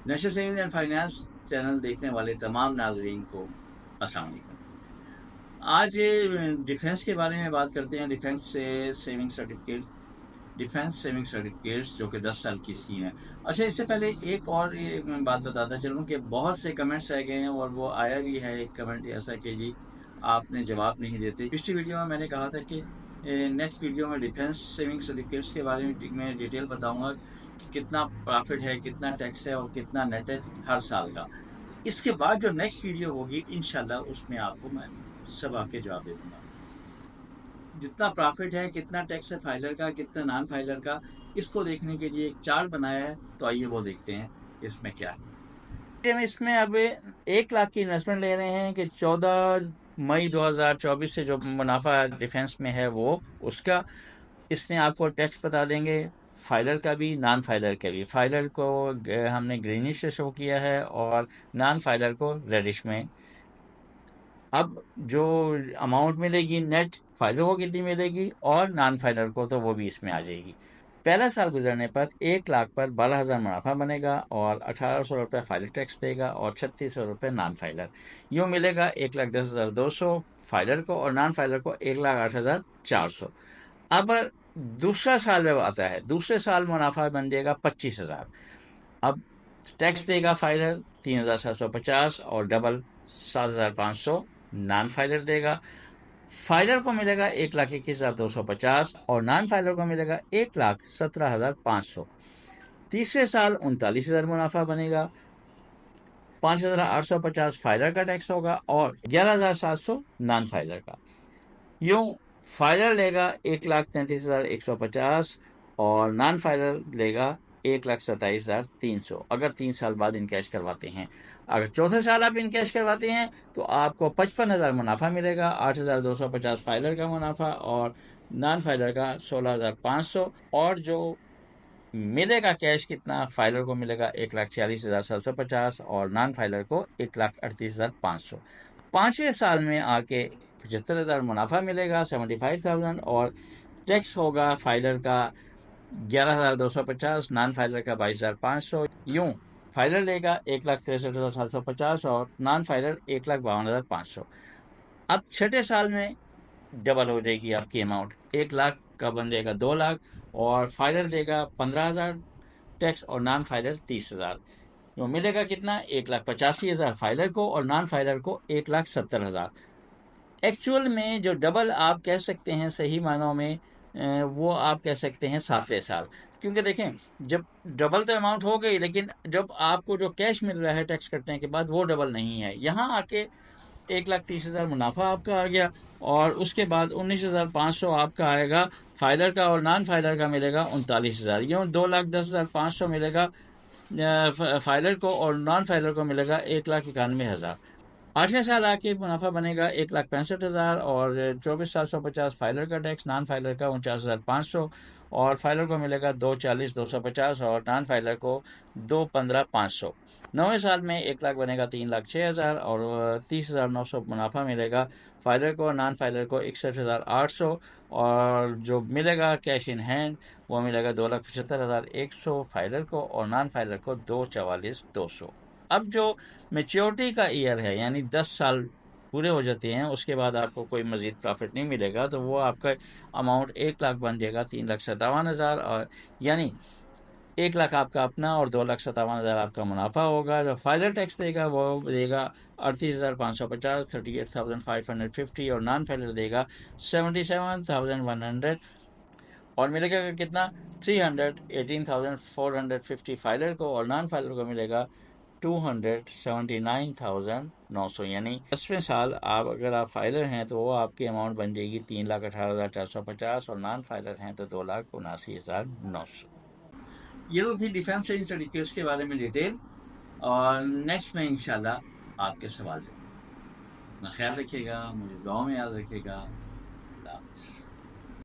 National savings and finance channel देखने वाले तमाम नाजरीन को अस्सलाम वालेकुम। आज डिफेंस के बारे में बात करते हैं। डिफेंस सेविंग सर्टिफिकेट्स जो कि 10 साल की स्कीम है। अच्छा, इससे पहले एक और मैं बात बताता चलूँ कि बहुत से कमेंट्स आ गए हैं और वो आया भी है एक कमेंट ऐसा कि जी आपने जवाब नहीं देते। पिछली वीडियो में मैंने कहा था कि नेक्स्ट वीडियो में डिफेंस सेविंग सर्टिफिकेट्स के बारे में मैं डिटेल बताऊंगा कि कितना प्रॉफिट है, कितना टैक्स है और कितना नेट है हर साल का। तो इसके बाद जो नेक्स्ट वीडियो होगी इंशाल्लाह उसमें आपको मैं सब आपके जवाब दे दूंगा। जितना प्रॉफिट है, कितना टैक्स है फाइलर का, कितना नॉन फाइलर का, इसको देखने के लिए एक चार्ट बनाया है। तो आइए वो देखते हैं कि इसमें क्या है। हम इसमें अब 1 लाख की इन्वेस्टमेंट ले रहे हैं कि 14 मई 2024 से जो मुनाफा डिफेंस में है वो उसका इसमें आपको टैक्स बता देंगे, फाइलर का भी नॉन फाइलर का भी। फाइलर को हमने ग्रीनिश से शो किया है और नॉन फाइलर को रेडिश में। अब जो अमाउंट मिलेगी नेट फाइलर को कितनी मिलेगी और नॉन फाइलर को तो वो भी इसमें आ जाएगी। पहला साल गुजरने पर 1 लाख पर 12,000 मुनाफा बनेगा और 1,800 रुपये फाइलर टैक्स देगा और 3,600 रुपये नॉन फाइलर। यूँ मिलेगा 1,10,200 फाइलर को और नॉन फाइलर को 1,08,400। अब दूसरा साल जब आता है, दूसरे साल मुनाफा बन जाएगा 25,000। अब टैक्स देगा फाइलर 3,750 और डबल 7,500 नॉन फाइलर देगा। फाइलर को मिलेगा 1,21,250 और नॉन फाइलर को मिलेगा 1,17,500। तीसरे साल 39,000 मुनाफा बनेगा, 5,850 फाइलर का टैक्स होगा और 11,700 नॉन फाइलर का। यूं फाइलर लेगा 1,33,150 और नॉन फाइलर लेगा 1,27,300 अगर 3 साल बाद इनकैश करवाते हैं। अगर चौथे साल आप इनकैश करवाते हैं तो आपको 55,000 मुनाफा मिलेगा, 8,250 फाइलर का मुनाफा और नॉन फाइलर का 16,500। और जो मिलेगा कैश कितना, फाइलर को मिलेगा 1,46,750 और नॉन फाइलर को 1,38,500। पांचवें साल में आके 75,000 मुनाफा मिलेगा, 75,000, और टैक्स होगा फाइलर का 11,250, नॉन फाइलर का 22,500। यूं फाइलर लेगा 1,63,750 और नॉन फाइलर 1,52,500। अब छठे साल में डबल हो जाएगी आपकी अमाउंट, 1 लाख का बन जाएगा 2 लाख और फाइलर देगा 15,000 टैक्स और नॉन फाइलर 30,000। तो मिलेगा कितना, 1,85,000 फाइलर को और नॉन फाइलर को 1,70,000। एक्चुअल में जो डबल आप कह सकते हैं सही मानों में, वो आप कह सकते हैं 7वें साल। क्योंकि देखें, जब डबल तो अमाउंट हो गई लेकिन जब आपको जो कैश मिल रहा है टैक्स कटने के बाद वो डबल नहीं है। यहाँ आके 1,30,000 मुनाफा आपका आ गया और उसके बाद 19,500 आपका आएगा फाइलर का और नॉन फाइलर का मिलेगा 39,000। यूँ 2,10,500 मिलेगा फाइलर को और नॉन फाइलर को मिलेगा 1,91,000। आठवें साल आके मुनाफा बनेगा 1,65,000 और 24,750 फाइलर का टैक्स, नॉन फाइलर का 49,500 और फाइलर को मिलेगा 2,40,250 और नॉन फाइलर को 2,15,500। नौवें साल में 1 लाख बनेगा 3,06,000 और 30,900 मुनाफा मिलेगा फाइलर को, नॉन फाइलर को 61,800 और जो मिलेगा कैश इन हैंड वो मिलेगा 2,75,100 फाइलर को और नॉन फाइलर को 2,44,200। अब जो मेच्योरिटी का ईयर है यानी 10 साल पूरे हो जाते हैं उसके बाद आपको कोई मजीद प्रॉफिट नहीं मिलेगा, तो वो आपका अमाउंट 1 लाख बन जाएगा 3,57,000 और यानी 1 लाख आपका अपना और 2,57,000 आपका मुनाफा होगा। जो फाइनल टैक्स देगा वो देगा 38,550, 38,550 और नॉन फाइलर देगा 77,100 और मिलेगा कितना, 318,450 फाइलर को और नॉन फाइलर को मिलेगा 279,900। यानी 10वें साल आप अगर आप फाइलर हैं तो वो आपकी अमाउंट बन जाएगी 3,18,450 और नॉन फाइलर हैं तो 2,79,900। ये तो थी डिफेंस सेविंग सर्टिफिकेट्स के बारे में डिटेल। और नेक्स्ट में इंशाल्लाह आपके सवाल अपना ख्याल रखिएगा, मुझे दुआ में याद रखिएगा। अल्लाह हाफ़िज़।